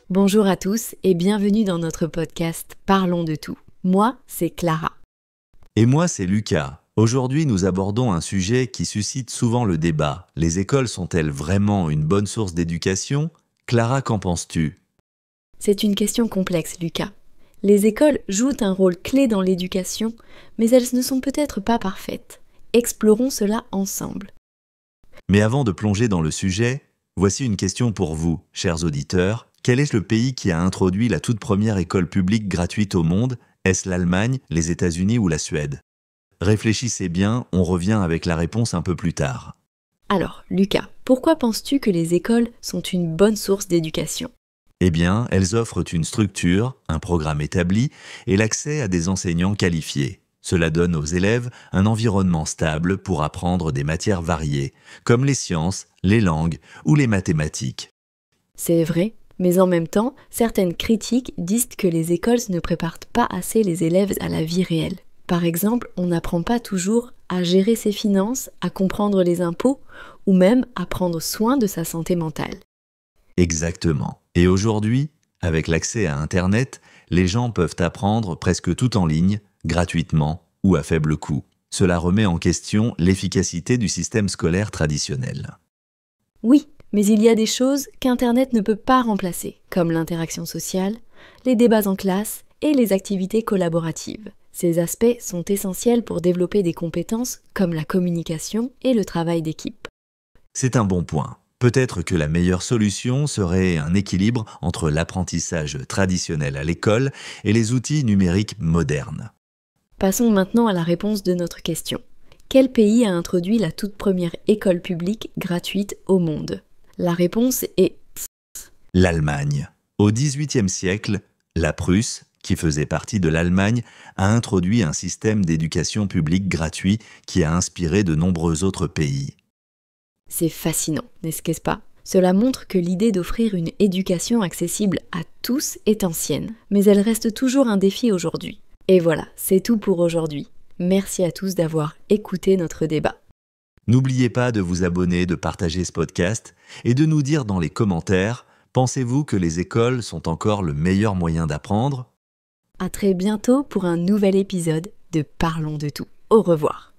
Bonjour à tous et bienvenue dans notre podcast Parlons de tout. Moi, c'est Clara. Et moi, c'est Lucas. Aujourd'hui, nous abordons un sujet qui suscite souvent le débat. Les écoles sont-elles vraiment une bonne source d'éducation ? Clara, qu'en penses-tu ? C'est une question complexe, Lucas. Les écoles jouent un rôle clé dans l'éducation, mais elles ne sont peut-être pas parfaites. Explorons cela ensemble. Mais avant de plonger dans le sujet, voici une question pour vous, chers auditeurs. Quel est le pays qui a introduit la toute première école publique gratuite au monde ? Est-ce l'Allemagne, les États-Unis ou la Suède ? Réfléchissez bien, on revient avec la réponse un peu plus tard. Alors, Lucas, pourquoi penses-tu que les écoles sont une bonne source d'éducation ? Eh bien, elles offrent une structure, un programme établi et l'accès à des enseignants qualifiés. Cela donne aux élèves un environnement stable pour apprendre des matières variées, comme les sciences, les langues ou les mathématiques. C'est vrai, mais en même temps, certaines critiques disent que les écoles ne préparent pas assez les élèves à la vie réelle. Par exemple, on n'apprend pas toujours à gérer ses finances, à comprendre les impôts ou même à prendre soin de sa santé mentale. Exactement. Et aujourd'hui, avec l'accès à Internet, les gens peuvent apprendre presque tout en ligne, gratuitement ou à faible coût. Cela remet en question l'efficacité du système scolaire traditionnel. Oui, mais il y a des choses qu'Internet ne peut pas remplacer, comme l'interaction sociale, les débats en classe et les activités collaboratives. Ces aspects sont essentiels pour développer des compétences comme la communication et le travail d'équipe. C'est un bon point. Peut-être que la meilleure solution serait un équilibre entre l'apprentissage traditionnel à l'école et les outils numériques modernes. Passons maintenant à la réponse de notre question. Quel pays a introduit la toute première école publique gratuite au monde ? La réponse est L'Allemagne. Au XVIIIe siècle, la Prusse, qui faisait partie de l'Allemagne, a introduit un système d'éducation publique gratuit qui a inspiré de nombreux autres pays. C'est fascinant, n'est-ce pas ? Cela montre que l'idée d'offrir une éducation accessible à tous est ancienne, mais elle reste toujours un défi aujourd'hui. Et voilà, c'est tout pour aujourd'hui. Merci à tous d'avoir écouté notre débat. N'oubliez pas de vous abonner, de partager ce podcast et de nous dire dans les commentaires, pensez-vous que les écoles sont encore le meilleur moyen d'apprendre ? À très bientôt pour un nouvel épisode de Parlons de tout. Au revoir.